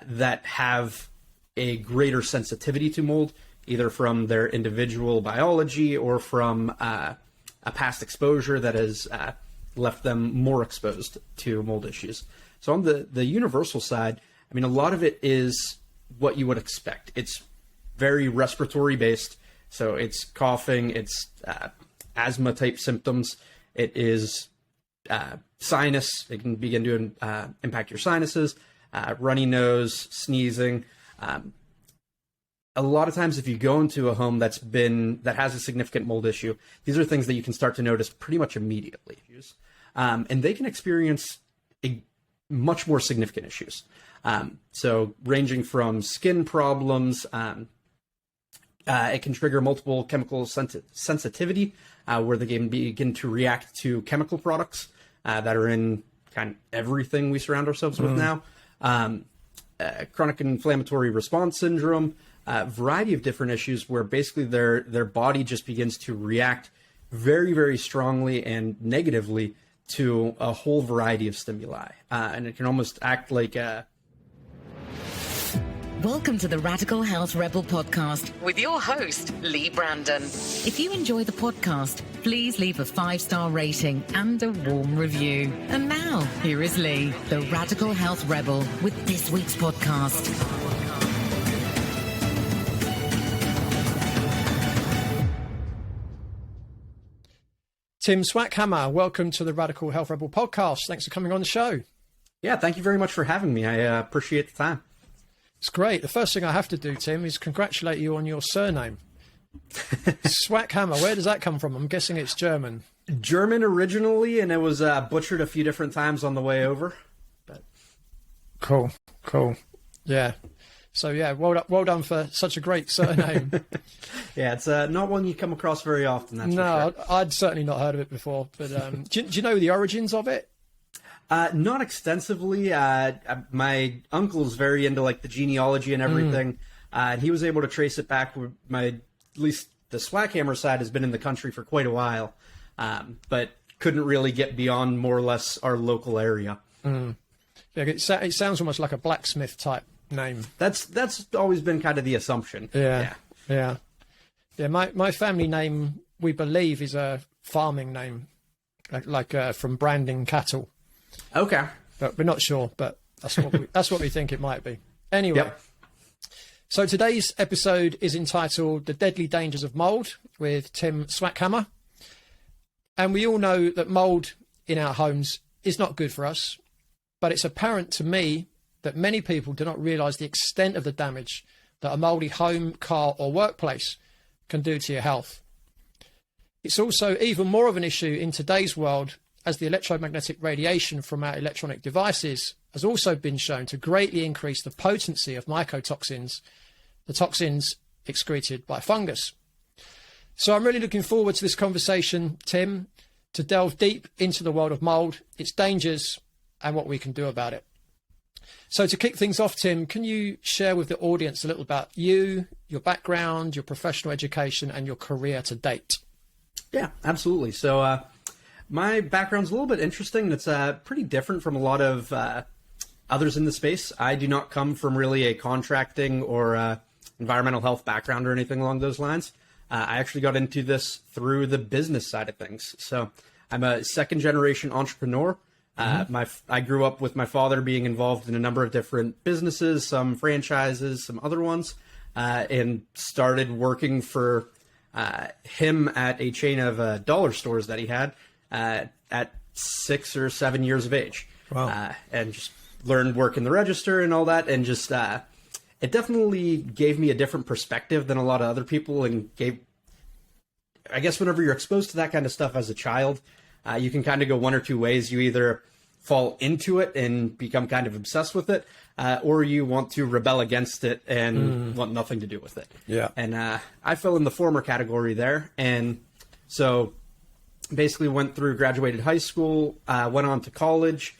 that have a greater sensitivity to mold, either from their individual biology or from a past exposure that has left them more exposed to mold issues. So on the universal side, I mean, a lot of it is what you would expect. It's very respiratory based. So it's coughing, it's asthma type symptoms. It is sinus. It can begin to impact your sinuses, runny nose, sneezing. A lot of times if you go into a home that has a significant mold issue, these are things that you can start to notice pretty much immediately. And they can experience much more significant issues. So ranging from skin problems, it can trigger multiple chemical sensitivity, where they can begin to react to chemical products that are in kind of everything we surround ourselves with now. Chronic inflammatory response syndrome, a variety of different issues where basically their body just begins to react very, very strongly and negatively to a whole variety of stimuli. And it can almost act like a... Welcome to the Radical Health Rebel podcast with your host, Leigh Brandon. If you enjoy the podcast, please leave a 5-star rating and a warm review. And now, here is Leigh, the Radical Health Rebel, with this week's podcast. Tim Swackhammer, welcome to the Radical Health Rebel podcast. Thanks for coming on the show. Yeah, thank you very much for having me. I appreciate the time. It's great. The first thing I have to do, Tim, is congratulate you on your surname. Swackhammer, where does that come from? I'm guessing it's German. German originally, and it was butchered a few different times on the way over. But Cool. Yeah. So, yeah, well done for such a great surname. Yeah, it's not one you come across very often, that's for sure. I'd certainly not heard of it before. But do you know the origins of it? Not extensively. My uncle's very into like the genealogy and everything, and he was able to trace it back. At least the Swackhammer side has been in the country for quite a while, but couldn't really get beyond more or less our local area. Yeah, it sounds almost like a blacksmith type name. That's always been kind of the assumption. Yeah. My family name, we believe, is a farming name, like from branding cattle. Okay, but we're not sure. But that's what we think it might be. Anyway, Yep. So today's episode is entitled "The Deadly Dangers of Mold" with Tim Swackhammer, and we all know that mold in our homes is not good for us. But it's apparent to me that many people do not realise the extent of the damage that a mouldy home, car, or workplace can do to your health. It's also even more of an issue in today's world, as the electromagnetic radiation from our electronic devices has also been shown to greatly increase the potency of mycotoxins, the toxins excreted by fungus. So I'm really looking forward to this conversation, Tim, to delve deep into the world of mold, its dangers, and what we can do about it. So to kick things off, Tim, can you share with the audience a little about you, your background, your professional education, and your career to date? Yeah, absolutely. So my background's a little bit interesting. It's pretty different from a lot of others in the space. I do not come from really a contracting or environmental health background or anything along those lines. I actually got into this through the business side of things. So I'm a second-generation entrepreneur. I grew up with my father being involved in a number of different businesses, some franchises, some other ones, and started working for him at a chain of dollar stores that he had at 6 or 7 years of age. Wow. And just learned work in the register and all that, and just it definitely gave me a different perspective than a lot of other people, and I guess whenever you're exposed to that kind of stuff as a child, you can kind of go one or two ways. You either fall into it and become kind of obsessed with it, or you want to rebel against it and want nothing to do with it. Yeah. And I fell in the former category there. And so basically graduated high school, went on to college,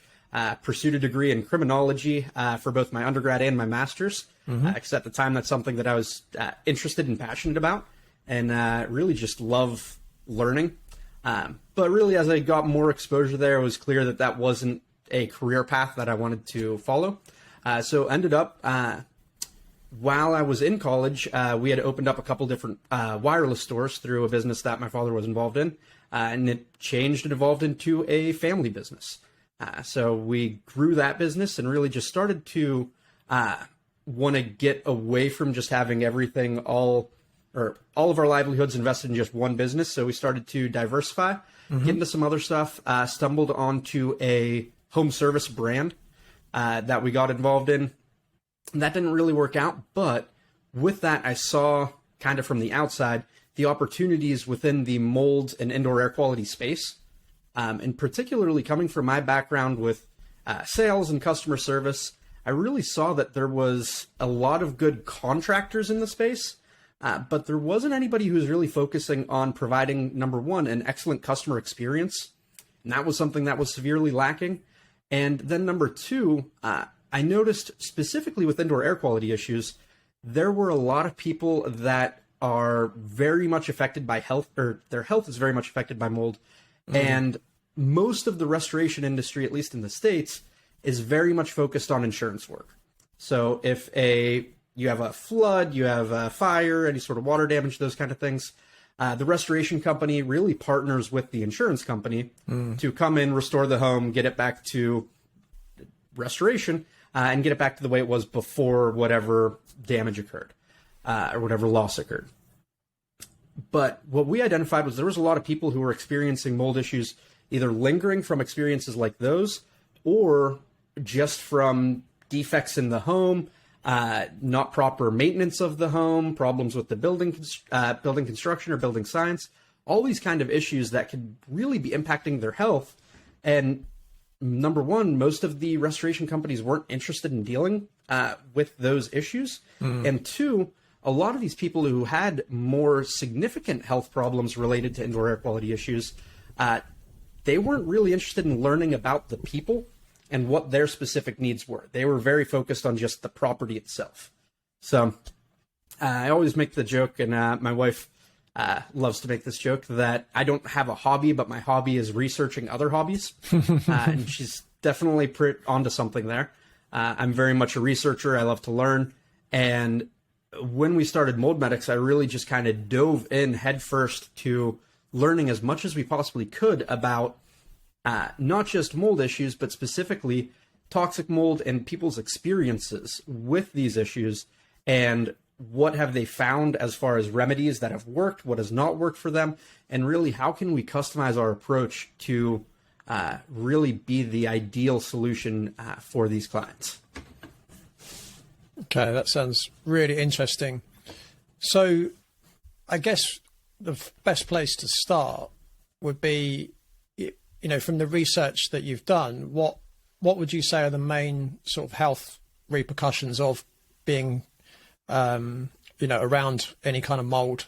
pursued a degree in criminology for both my undergrad and my master's, because at the time that's something that I was interested and passionate about, and really just love learning. But really, as I got more exposure there, it was clear that that wasn't a career path that I wanted to follow. So ended up, while I was in college, we had opened up a couple different wireless stores through a business that my father was involved in, and it changed and evolved into a family business. So we grew that business and really just started to want to get away from just having everything all of our livelihoods invested in just one business. So we started to diversify, get into some other stuff, stumbled onto a home service brand that we got involved in. That didn't really work out, but with that, I saw kind of from the outside the opportunities within the mold and indoor air quality space, and particularly coming from my background with sales and customer service, I really saw that there was a lot of good contractors in the space, but there wasn't anybody who was really focusing on providing, number one, an excellent customer experience, and that was something that was severely lacking. And then number two, I noticed specifically with indoor air quality issues, there were a lot of people that are very much affected by health, or their health is very much affected by mold. And most of the restoration industry, at least in the States, is very much focused on insurance work. So if you have a flood, you have a fire, any sort of water damage, those kind of things, the restoration company really partners with the insurance company to come in, restore the home, get it back to restoration, and get it back to the way it was before whatever damage occurred, or whatever loss occurred. But what we identified was there was a lot of people who were experiencing mold issues, either lingering from experiences like those, or just from defects in the home, not proper maintenance of the home, problems with the building construction or building science, all these kind of issues that could really be impacting their health. And number one, most of the restoration companies weren't interested in dealing with those issues. And two, a lot of these people who had more significant health problems related to indoor air quality issues, they weren't really interested in learning about the people and what their specific needs were. They were very focused on just the property itself. So I always make the joke, and my wife loves to make this joke, that I don't have a hobby, but my hobby is researching other hobbies. And she's definitely onto something there. I'm very much a researcher. I love to learn. And when we started Mold Medics, I really just kind of dove in headfirst to learning as much as we possibly could about not just mold issues, but specifically toxic mold and people's experiences with these issues, and what have they found as far as remedies that have worked, what has not worked for them, and really how can we customize our approach to really be the ideal solution for these clients. Okay, that sounds really interesting. So I guess the best place to start would be, from the research that you've done, what would you say are the main sort of health repercussions of being, around any kind of mold?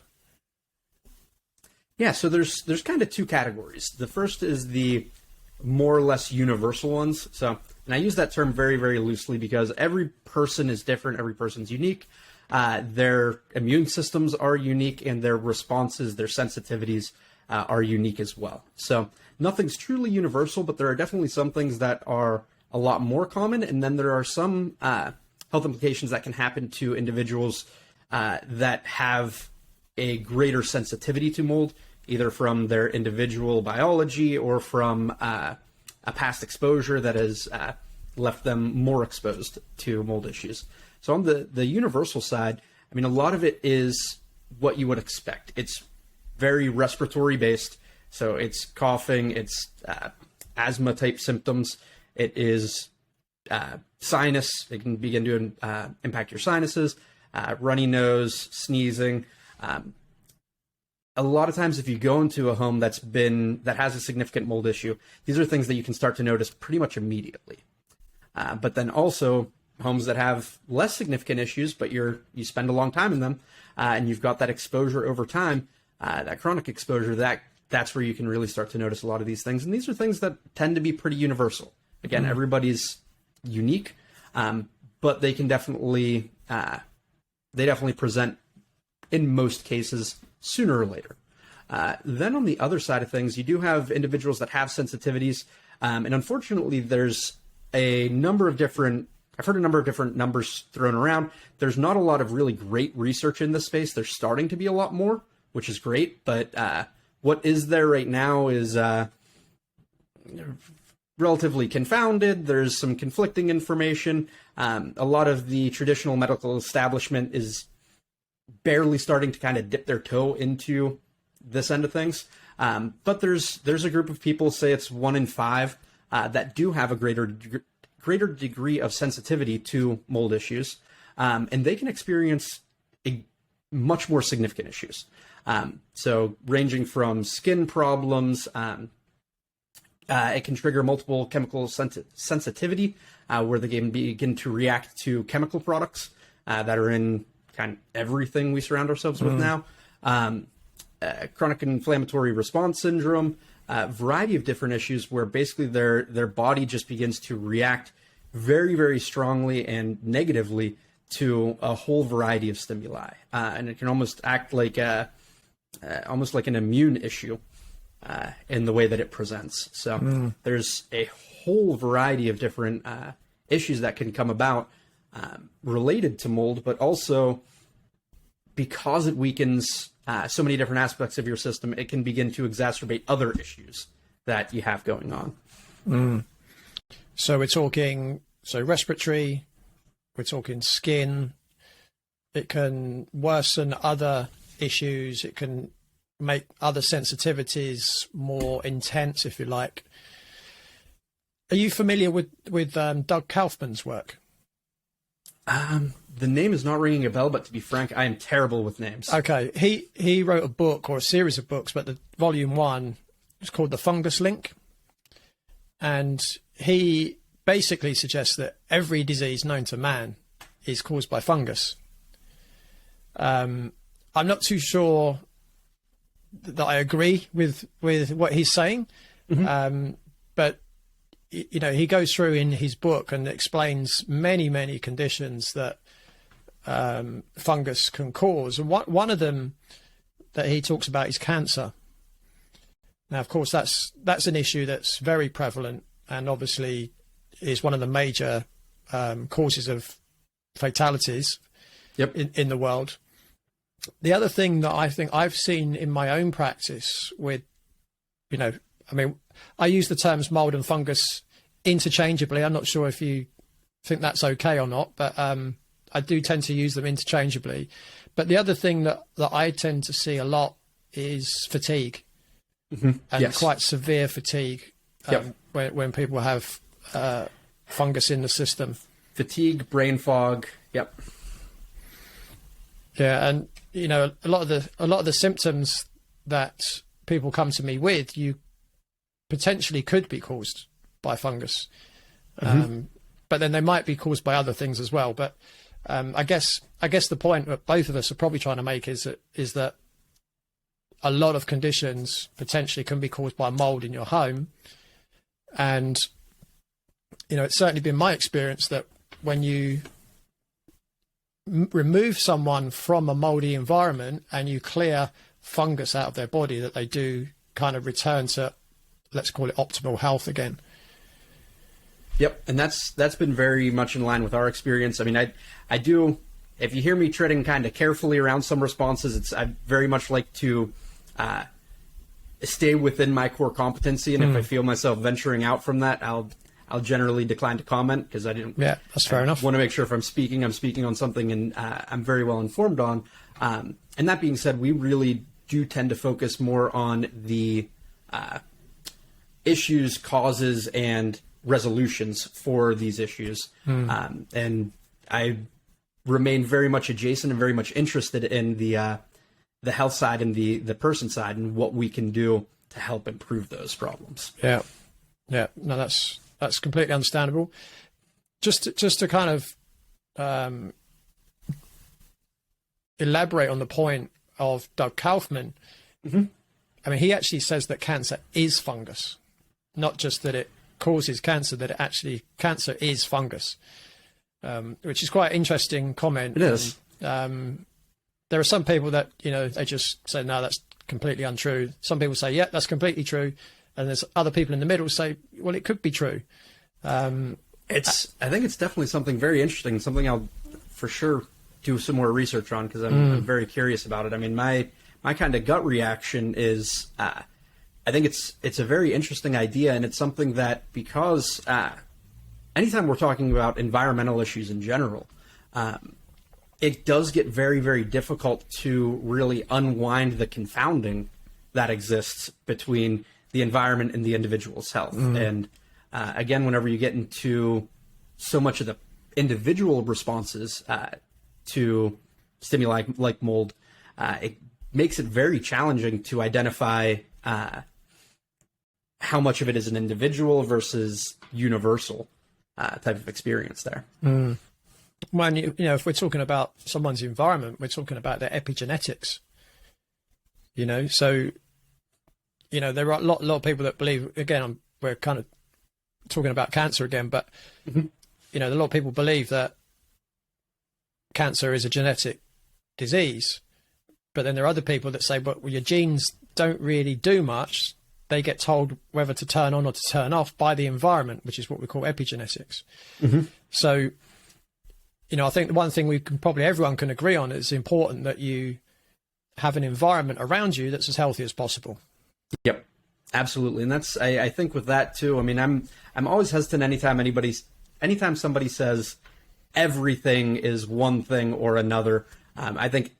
Yeah, so there's kind of two categories. The first is the more or less universal ones. So, and I use that term very, very loosely because every person is different. Every person's unique. Their immune systems are unique, and their responses, their sensitivities are unique as well. So nothing's truly universal, but there are definitely some things that are a lot more common. And then there are some health implications that can happen to individuals that have a greater sensitivity to mold, either from their individual biology or from a past exposure that has left them more exposed to mold issues. So on the universal side, I mean, a lot of it is what you would expect. It's very respiratory based. So it's coughing, it's asthma type symptoms. It is sinus. It can begin to impact your sinuses, runny nose, sneezing. A lot of times if you go into a home that has a significant mold issue, these are things that you can start to notice pretty much immediately. But then also homes that have less significant issues, but you spend a long time in them, and you've got that exposure over time, that chronic exposure, that's where you can really start to notice a lot of these things. And these are things that tend to be pretty universal. Again, everybody's unique, but they can definitely present in most cases sooner or later. Then on the other side of things, you do have individuals that have sensitivities, and unfortunately there's a number of different I've heard a number of different numbers thrown around. There's not a lot of really great research in this space. There's starting to be a lot more, which is great. But what is there right now is relatively confounded. There's some conflicting information. A lot of the traditional medical establishment is barely starting to kind of dip their toe into this end of things. But there's a group of people, say it's 1 in 5, that do have a greater degree of sensitivity to mold issues, and they can experience much more significant issues. So ranging from skin problems, it can trigger multiple chemical sensitivity, where they can begin to react to chemical products that are in kind of everything we surround ourselves with now. Chronic inflammatory response syndrome, variety of different issues where basically their body just begins to react very, very strongly and negatively to a whole variety of stimuli, and it can almost act like almost like an immune issue in the way that it presents. So there's a whole variety of different issues that can come about related to mold, but also because it weakens so many different aspects of your system, it can begin to exacerbate other issues that you have going on. So we're talking respiratory, we're talking skin. It can worsen other issues. It can make other sensitivities more intense, if you like. Are you familiar with Doug Kaufman's work? The name is not ringing a bell, but to be frank, I am terrible with names. Okay, he wrote a book, or a series of books, but the volume 1 is called The Fungus Link, and he basically suggests that every disease known to man is caused by fungus. I'm not too sure that I agree with what he's saying, but you know, he goes through in his book and explains many conditions that fungus can cause, and one of them that he talks about is cancer. Now, of course, that's an issue that's very prevalent and obviously is one of the major causes of fatalities in the world. The other thing that I think I've seen in my own practice with, you know, I mean, I use the terms mold and fungus interchangeably. I'm not sure if you think that's okay or not, but I do tend to use them interchangeably. But the other thing that I tend to see a lot is fatigue, and quite severe fatigue when people have fungus in the system. Fatigue, brain fog. Yep. Yeah, and you know, a lot of the symptoms that people come to me with, you potentially could be caused by fungus, but then they might be caused by other things as well. But I guess the point that both of us are probably trying to make is that a lot of conditions potentially can be caused by mold in your home, and you know, it's certainly been my experience that when you remove someone from a moldy environment and you clear fungus out of their body, that they do kind of return to, let's call it, optimal health again. Yep, and that's been very much in line with our experience. I mean, I do, if you hear me treading kind of carefully around some responses, I very much like to stay within my core competency, and if I feel myself venturing out from that, I'll generally decline to comment, because I didn't. Yeah, that's fair enough. Want to make sure if I'm speaking on something and I'm very well informed on. And that being said, we really do tend to focus more on the issues, causes, and resolutions for these issues. And I remain very much adjacent and very much interested in the health side and the person side and what we can do to help improve those problems. Yeah. No, that's completely understandable. Just to kind of elaborate on the point of Doug Kaufman. I mean, he actually says that cancer is fungus, not just that it causes cancer, that it actually, cancer is fungus, which is quite an interesting comment. It is. And, there are some people that, you know, they just say, no, that's completely untrue. Some people say, yeah, that's completely true. And there's other people in the middle say, well, it could be true. I think it's definitely something very interesting, something I'll for sure do some more research on, because I'm very curious about it. I mean, my kind of gut reaction is I think it's a very interesting idea, and it's something that, because anytime we're talking about environmental issues in general, it does get very, very difficult to really unwind the confounding that exists between the environment and the individual's health. And again, whenever you get into so much of the individual responses to stimuli like mold, it makes it very challenging to identify how much of it is an individual versus universal type of experience there. When if we're talking about someone's environment, we're talking about their epigenetics. So there are a lot of people that believe. Again, we're kind of talking about cancer again, but a lot of people believe that cancer is a genetic disease. But then there are other people that say, well, your genes don't really do much. They get told whether to turn on or to turn off by the environment, which is what we call epigenetics. So, I think the one thing everyone can agree on is it's important that you have an environment around you that's as healthy as possible. Yep, absolutely. And that's, I think with that too, I mean, I'm always hesitant anytime somebody says everything is one thing or another. I think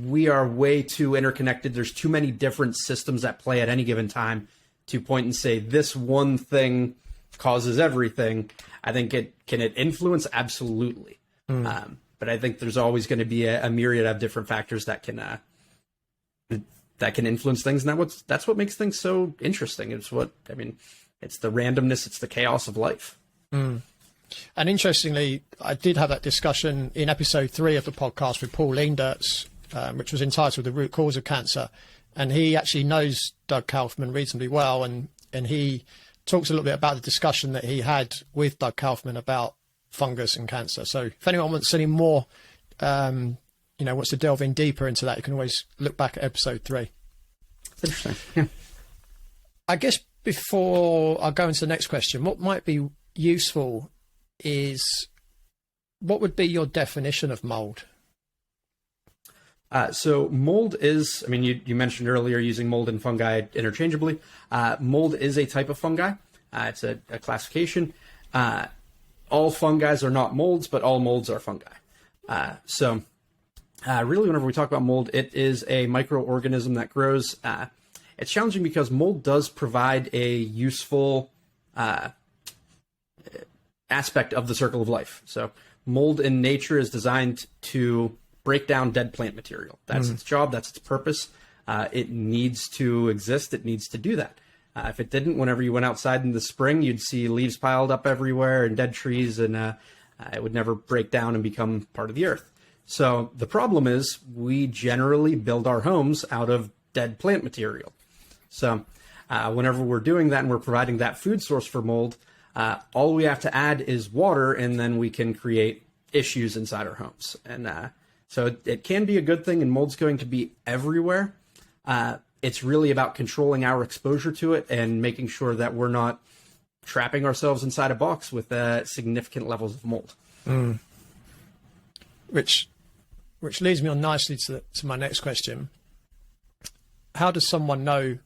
we are way too interconnected. There's too many different systems at play at any given time to point and say this one thing causes everything. I think can it influence? Absolutely. But I think there's always going to be a myriad of different factors that can influence things. And that's what makes things so interesting. It's the randomness, it's the chaos of life. And interestingly, I did have that discussion in episode 3 of the podcast with Paul Leendertz, which was entitled The Root Cause of Cancer. And he actually knows Doug Kaufman reasonably well. And he talks a little bit about the discussion that he had with Doug Kaufman about fungus and cancer. So if anyone wants any more, wants to delve in deeper into that, you can always look back at episode 3. That's interesting. Yeah. I guess before I go into the next question, what might be useful is, what would be your definition of mold? So mold is, you mentioned earlier using mold and fungi interchangeably. Mold is a type of fungi. It's a classification. All fungi are not molds, but all molds are fungi. Really, whenever we talk about mold, it is a microorganism that grows. It's challenging because mold does provide a useful aspect of the circle of life. So mold in nature is designed to break down dead plant material. That's its job. That's its purpose. It needs to exist. It needs to do that. If it didn't, whenever you went outside in the spring, you'd see leaves piled up everywhere and dead trees, and it would never break down and become part of the earth. So the problem is we generally build our homes out of dead plant material. So whenever we're doing that and we're providing that food source for mold, all we have to add is water, and then we can create issues inside our homes. And so it can be a good thing, and mold's going to be everywhere. It's really about controlling our exposure to it and making sure that we're not trapping ourselves inside a box with significant levels of mold. Which leads me on nicely to my next question. How does someone know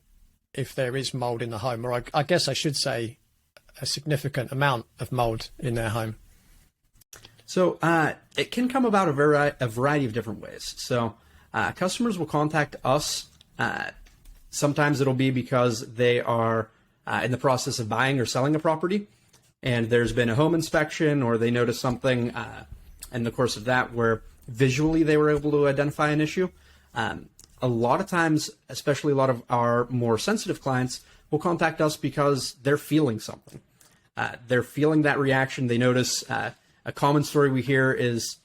if there is mold in the home? Or I guess I should say a significant amount of mold in their home. So it can come about a variety of different ways. So customers will contact us. Sometimes it'll be because they are in the process of buying or selling a property, and there's been a home inspection, or they notice something in the course of that where visually they were able to identify an issue. A lot of times, especially a lot of our more sensitive clients, will contact us because they're feeling something. They're feeling that reaction. They notice a common story we hear is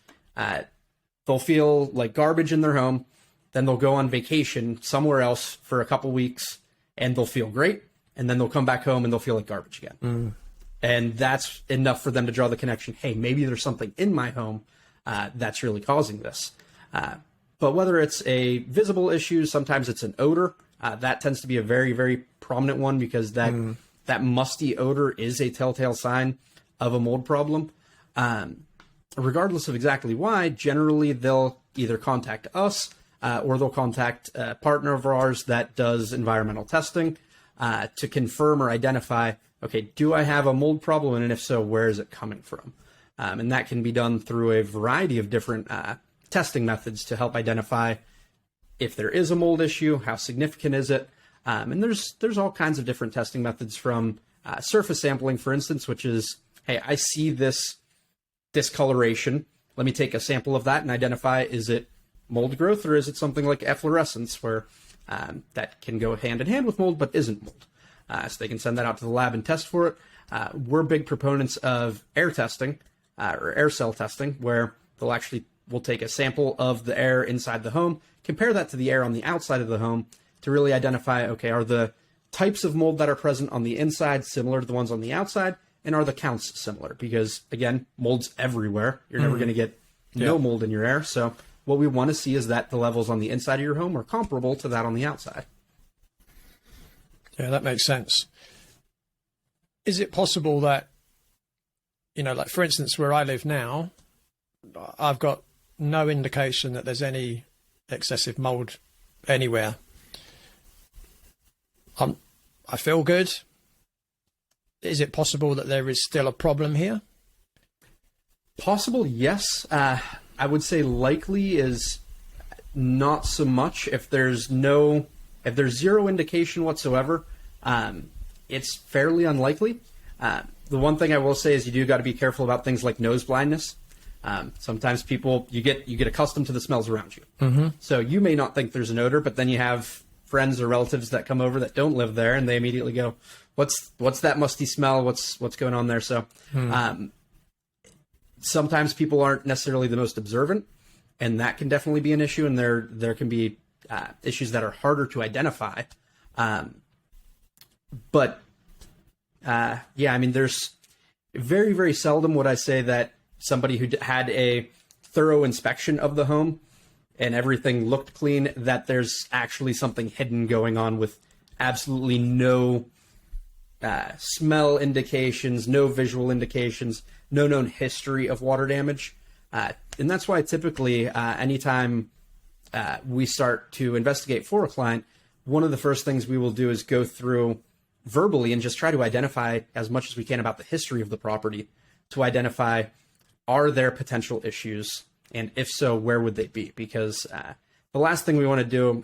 they'll feel like garbage in their home, then they'll go on vacation somewhere else for a couple weeks, and they'll feel great, and then they'll come back home and they'll feel like garbage again. And that's enough for them to draw the connection. Hey, maybe there's something in my home that's really causing this. But whether it's a visible issue, sometimes it's an odor. That tends to be a very, very prominent one, because that musty odor is a telltale sign of a mold problem, regardless of exactly why, generally they'll either contact us or they'll contact a partner of ours that does environmental testing to confirm or identify, okay, do I have a mold problem? And if so, where is it coming from? And that can be done through a variety of different testing methods to help identify if there is a mold issue, how significant is it? And there's all kinds of different testing methods, from surface sampling, for instance, which is, hey, I see this discoloration. Let me take a sample of that and identify, is it mold growth or is it something like efflorescence, where that can go hand in hand with mold but isn't mold. So they can send that out to the lab and test for it. We're big proponents of air testing or air cell testing, where we'll take a sample of the air inside the home, compare that to the air on the outside of the home to really identify, okay, are the types of mold that are present on the inside similar to the ones on the outside, and are the counts similar? Because again, mold's everywhere. You're never going to get no mold in your air. So what we want to see is that the levels on the inside of your home are comparable to that on the outside. Yeah, that makes sense. Is it possible that, like for instance, where I live now, I've got no indication that there's any excessive mold anywhere. I feel good. Is it possible that there is still a problem here? Possible, yes. I would say likely is not so much. If there's zero indication whatsoever, it's fairly unlikely. The one thing I will say is you do got to be careful about things like nose blindness. Sometimes people, you get accustomed to the smells around you. Mm-hmm. So you may not think there's an odor, but then you have friends or relatives that come over that don't live there, and they immediately go, what's that musty smell? What's going on there? So sometimes people aren't necessarily the most observant, and that can definitely be an issue. And there can be issues that are harder to identify. But there's very, very seldom would I say that somebody who had a thorough inspection of the home and everything looked clean, that there's actually something hidden going on with absolutely no smell indications, no visual indications, no known history of water damage. And that's why typically anytime we start to investigate for a client, one of the first things we will do is go through verbally and just try to identify as much as we can about the history of the property to identify, are there potential issues? And if so, where would they be? Because the last thing we want to do,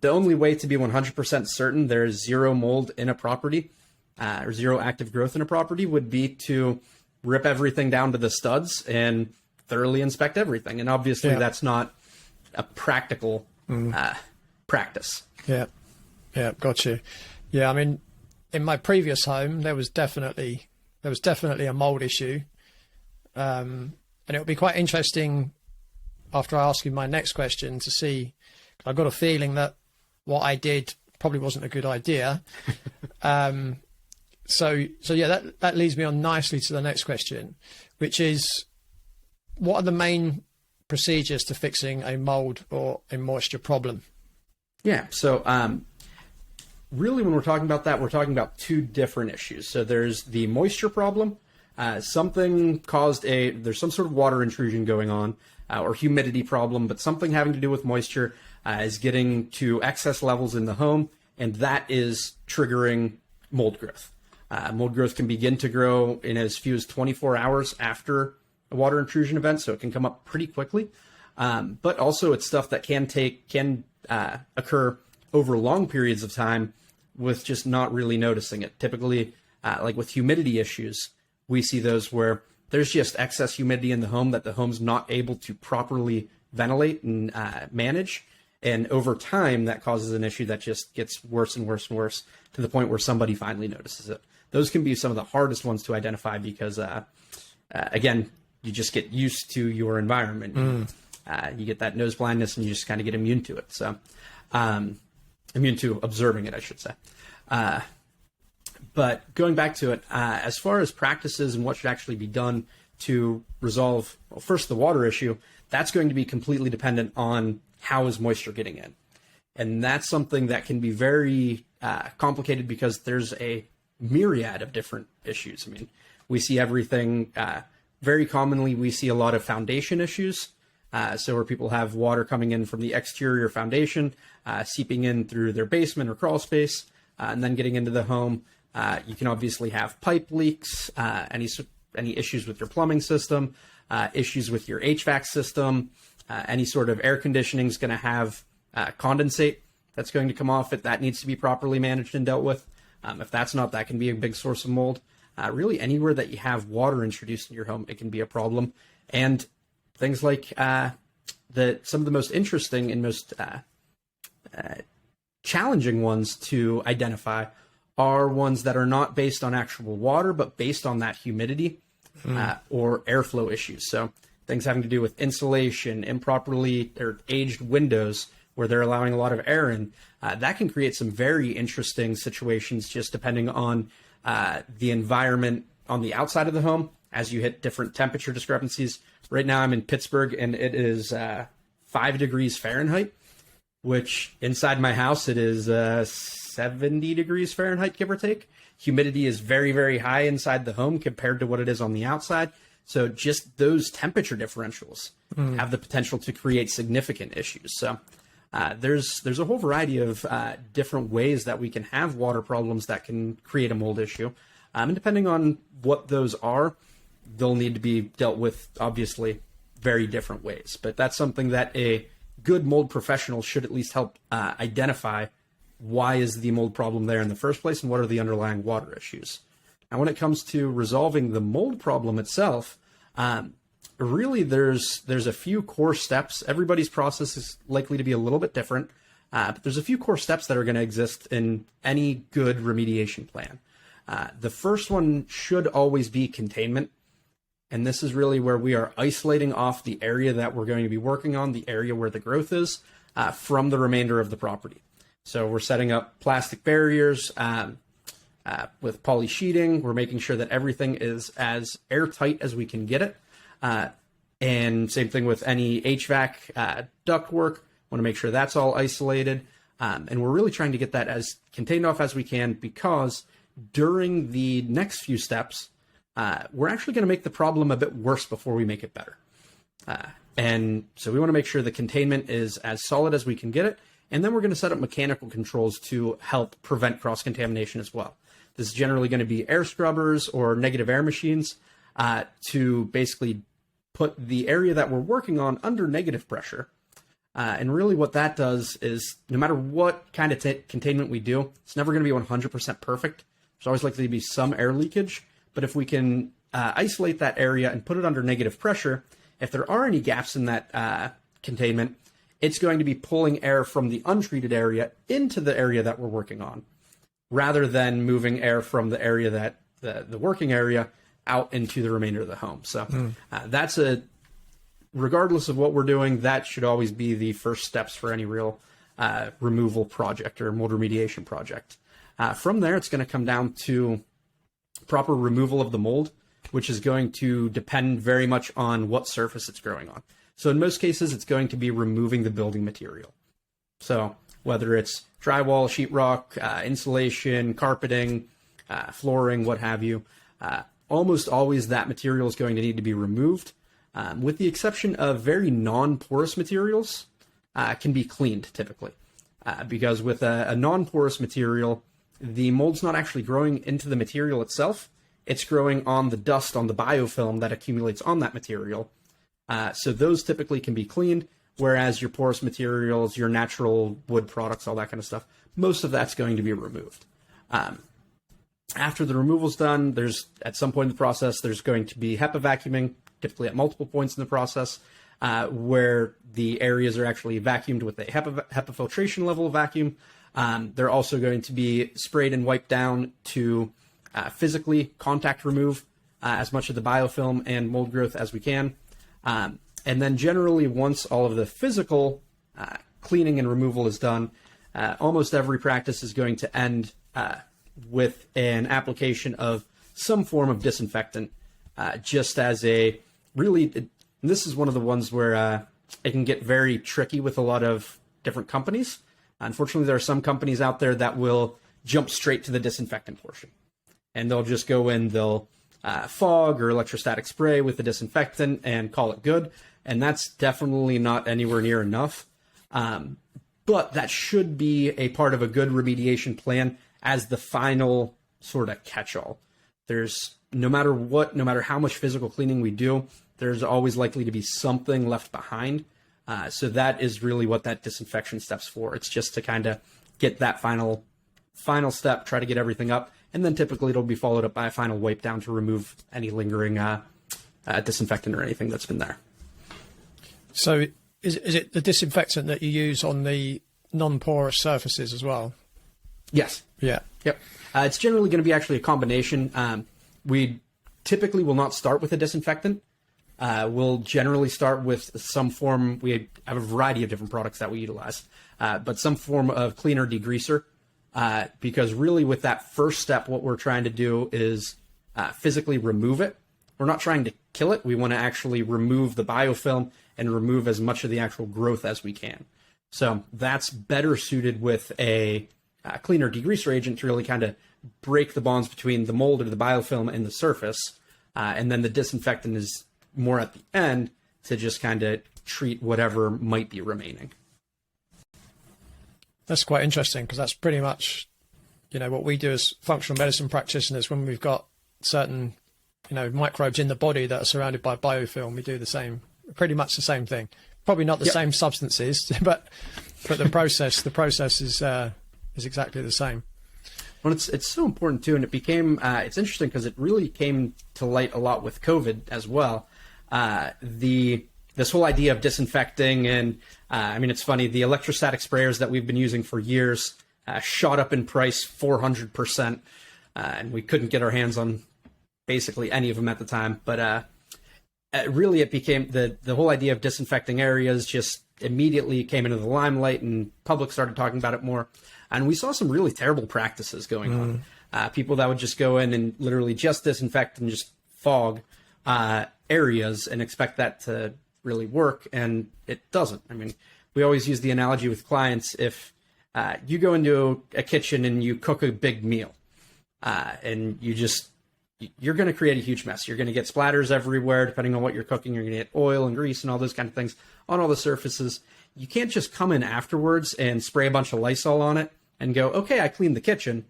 the only way to be 100% certain there is zero mold in a property or zero active growth in a property would be to rip everything down to the studs and thoroughly inspect everything. And obviously that's not a practical practice. Yeah, got you. Yeah, in my previous home, there was definitely a mold issue. And it'll be quite interesting after I ask you my next question to see, I got a feeling that what I did probably wasn't a good idea. So that leads me on nicely to the next question, which is, what are the main procedures to fixing a mold or a moisture problem? Yeah. So, really when we're talking about that, we're talking about two different issues. So there's the moisture problem. There's some sort of water intrusion going on, or humidity problem, but something having to do with moisture is getting to excess levels in the home, and that is triggering mold growth. Mold growth can begin to grow in as few as 24 hours after a water intrusion event, so it can come up pretty quickly. But also it's stuff that can occur over long periods of time with just not really noticing it. Typically, like with humidity issues, we see those where there's just excess humidity in the home that the home's not able to properly ventilate and manage. And over time, that causes an issue that just gets worse and worse and worse to the point where somebody finally notices it. Those can be some of the hardest ones to identify because, again, you just get used to your environment. You get that nose blindness and you just kind of get immune to it. So, immune to observing it, I should say. But going back to it, as far as practices and what should actually be done to resolve, well, first the water issue, that's going to be completely dependent on how is moisture getting in. And that's something that can be very complicated because there's a myriad of different issues. We see everything. Very commonly, we see a lot of foundation issues. So where people have water coming in from the exterior foundation, seeping in through their basement or crawl space, and then getting into the home. You can obviously have pipe leaks, any issues with your plumbing system, issues with your HVAC system, any sort of air conditioning is going to have condensate that's going to come off it. That needs to be properly managed and dealt with. If that's not, that can be a big source of mold. Really, anywhere that you have water introduced in your home, it can be a problem. And things like some of the most interesting and most challenging ones to identify are ones that are not based on actual water, but based on that humidity or airflow issues. So things having to do with insulation, improperly or aged windows where they're allowing a lot of air in, that can create some very interesting situations just depending on the environment on the outside of the home as you hit different temperature discrepancies. Right now I'm in Pittsburgh and it is 5 degrees Fahrenheit, which inside my house it is 70 degrees Fahrenheit, give or take. Humidity is very, very high inside the home compared to what it is on the outside. So just those temperature differentials have the potential to create significant issues. So there's a whole variety of different ways that we can have water problems that can create a mold issue. And depending on what those are, they'll need to be dealt with, obviously, very different ways. But that's something that a good mold professional should at least help identify. Why is the mold problem there in the first place, and what are the underlying water issues? Now, when it comes to resolving the mold problem itself, really there's a few core steps. Everybody's process is likely to be a little bit different, but there's a few core steps that are going to exist in any good remediation plan. The first one should always be containment. And this is really where we are isolating off the area that we're going to be working on, the area where the growth is, from the remainder of the property. So we're setting up plastic barriers with poly sheeting. We're making sure that everything is as airtight as we can get it. And same thing with any HVAC duct work. Want to make sure that's all isolated. And we're really trying to get that as contained off as we can, because during the next few steps, we're actually going to make the problem a bit worse before we make it better. And so we want to make sure the containment is as solid as we can get it. And then we're going to set up mechanical controls to help prevent cross-contamination as well. This is generally going to be air scrubbers or negative air machines to basically put the area that we're working on under negative pressure. And really what that does is no matter what kind of containment we do, it's never going to be 100% perfect. There's always likely to be some air leakage. But if we can isolate that area and put it under negative pressure, if there are any gaps in that containment, it's going to be pulling air from the untreated area into the area that we're working on, rather than moving air from the area that the working area out into the remainder of the home. So that's regardless of what we're doing, that should always be the first steps for any real removal project or mold remediation project. From there, it's going to come down to proper removal of the mold, which is going to depend very much on what surface it's growing on. So in most cases, it's going to be removing the building material. So whether it's drywall, sheetrock, insulation, carpeting, flooring, what have you, almost always that material is going to need to be removed, with the exception of very non-porous materials can be cleaned typically. Because with a non-porous material, the mold's not actually growing into the material itself. It's growing on the dust, on the biofilm that accumulates on that material. So those typically can be cleaned, whereas your porous materials, your natural wood products, all that kind of stuff, most of that's going to be removed. After the removal's done, at some point in the process, there's going to be HEPA vacuuming, typically at multiple points in the process, where the areas are actually vacuumed with a HEPA filtration level vacuum. They're also going to be sprayed and wiped down to physically contact remove as much of the biofilm and mold growth as we can. And then generally, once all of the physical cleaning and removal is done, almost every practice is going to end with an application of some form of disinfectant, just as a really, this is one of the ones where it can get very tricky with a lot of different companies. Unfortunately, there are some companies out there that will jump straight to the disinfectant portion. And they'll just go in, they'll fog or electrostatic spray with the disinfectant and call it good. And that's definitely not anywhere near enough. But that should be a part of a good remediation plan as the final sort of catch-all. There's no matter what, no matter how much physical cleaning we do, there's always likely to be something left behind. So that is really what that disinfection step's for. It's just to kind of get that final step, try to get everything up, and then typically it'll be followed up by a final wipe down to remove any lingering disinfectant or anything that's been there. So is it the disinfectant that you use on the non-porous surfaces as well? Yes. Yeah. Yep. It's generally going to be actually a combination. We typically will not start with a disinfectant. We'll generally start with some form. We have a variety of different products that we utilize, but some form of cleaner degreaser, because really with that first step, what we're trying to do is physically remove it. We're not trying to kill it. We want to actually remove the biofilm and remove as much of the actual growth as we can. So that's better suited with a cleaner degreaser agent to really kind of break the bonds between the mold or the biofilm and the surface. And then the disinfectant is more at the end to just kind of treat whatever might be remaining. That's quite interesting, because that's pretty much, what we do as functional medicine practitioners when we've got certain, microbes in the body that are surrounded by biofilm. We do the same, pretty much the same thing. Probably not the same substances, but the process is exactly the same. Well, it's so important too, and it became it's interesting because it really came to light a lot with COVID as well. This whole idea of disinfecting, and it's funny, the electrostatic sprayers that we've been using for years shot up in price 400%, and we couldn't get our hands on basically any of them at the time. But really, it became the whole idea of disinfecting areas just immediately came into the limelight, and public started talking about it more. And we saw some really terrible practices going on. People that would just go in and literally just disinfect and just fog areas and expect that to really work, and it doesn't. We always use the analogy with clients. If you go into a kitchen and you cook a big meal, and you're going to create a huge mess. You're going to get splatters everywhere, depending on what you're cooking. You're going to get oil and grease and all those kind of things on all the surfaces. You can't just come in afterwards and spray a bunch of Lysol on it and go, okay, I cleaned the kitchen.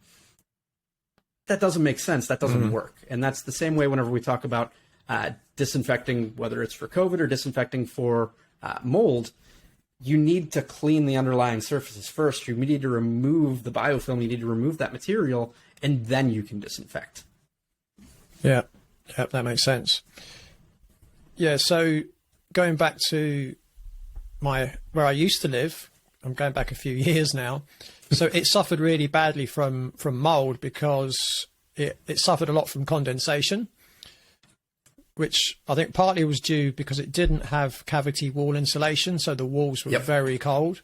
That doesn't make sense. That doesn't work. And that's the same way whenever we talk about disinfecting, whether it's for COVID or disinfecting for mold. You need to clean the underlying surfaces first. You need to remove the biofilm. You need to remove that material, and then you can disinfect. Yeah, that makes sense. Yeah, so going back to where I used to live, I'm going back a few years now. So it suffered really badly from mold because it suffered a lot from condensation, which I think partly was due because it didn't have cavity wall insulation, so the walls were very cold.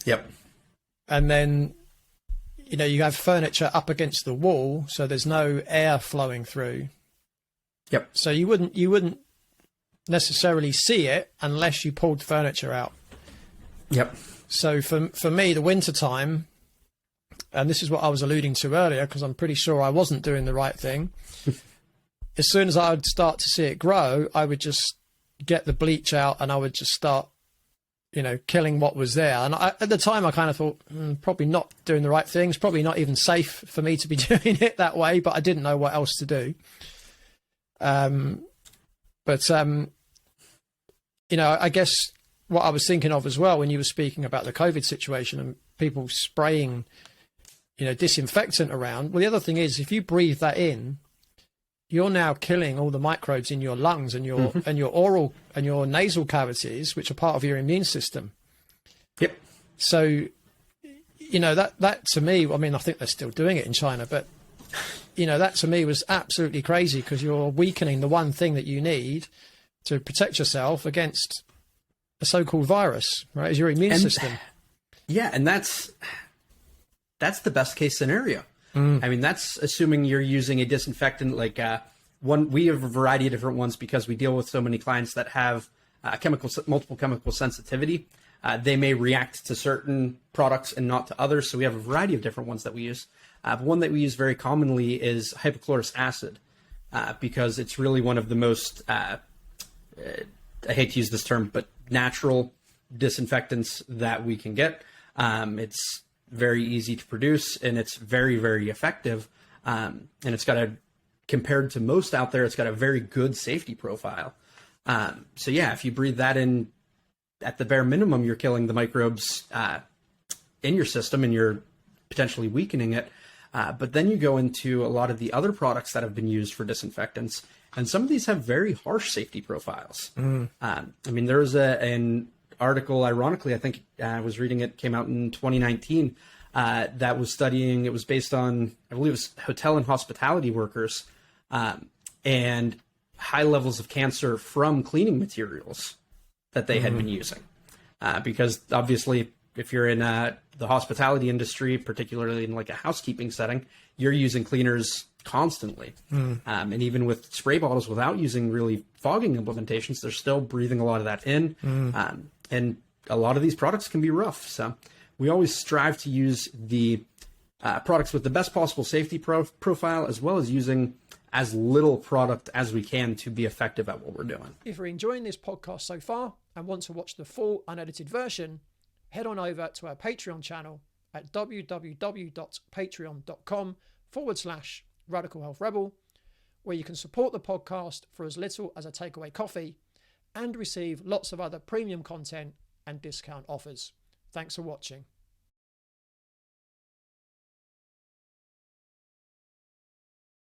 Yep. And then, you have furniture up against the wall, so there's no air flowing through. Yep. So you wouldn't necessarily see it unless you pulled the furniture out. Yep. So for me, the winter time, and this is what I was alluding to earlier, because I'm pretty sure I wasn't doing the right thing. As soon as I would start to see it grow, I would just get the bleach out and I would just start, killing what was there. And at the time, I kind of thought, probably not doing the right thing. It's probably not even safe for me to be doing it that way, but I didn't know what else to do. I guess what I was thinking of as well when you were speaking about the COVID situation and people spraying, disinfectant around. Well, the other thing is, if you breathe that in, you're now killing all the microbes in your lungs and your and your oral and your nasal cavities, which are part of your immune system. Yep. So, that to me, I think they're still doing it in China, but that to me was absolutely crazy, because you're weakening the one thing that you need to protect yourself against a so-called virus, right? Is your immune system. Yeah, and that's the best case scenario. That's assuming you're using a disinfectant like we have a variety of different ones because we deal with so many clients that have multiple chemical sensitivity. They may react to certain products and not to others, so we have a variety of different ones that we use. One that we use very commonly is hypochlorous acid. because it's really one of the most, I hate to use this term, but natural disinfectants that we can get. It's very easy to produce, and it's very, very effective. And it's got compared to most out there, it's got a very good safety profile. So yeah, if you breathe that in, at the bare minimum, you're killing the microbes in your system, and you're potentially weakening it. But then you go into a lot of the other products that have been used for disinfectants, and some of these have very harsh safety profiles. I mean, there was an article, ironically, I think I was reading it, came out in 2019, that was studying, it was based on, I believe it was hotel and hospitality workers, and high levels of cancer from cleaning materials that they had been using. Because obviously, if you're in the hospitality industry, particularly in like a housekeeping setting, you're using cleaners constantly. And even with spray bottles, without using really fogging implementations, they're still breathing a lot of that in. And a lot of these products can be rough. So we always strive to use the products with the best possible safety profile, as well as using as little product as we can to be effective at what we're doing. If you're enjoying this podcast so far and want to watch the full unedited version, head on over to our Patreon channel at www.patreon.com/Radical Health Rebel, where you can support the podcast for as little as a takeaway coffee and receive lots of other premium content and discount offers. Thanks for watching.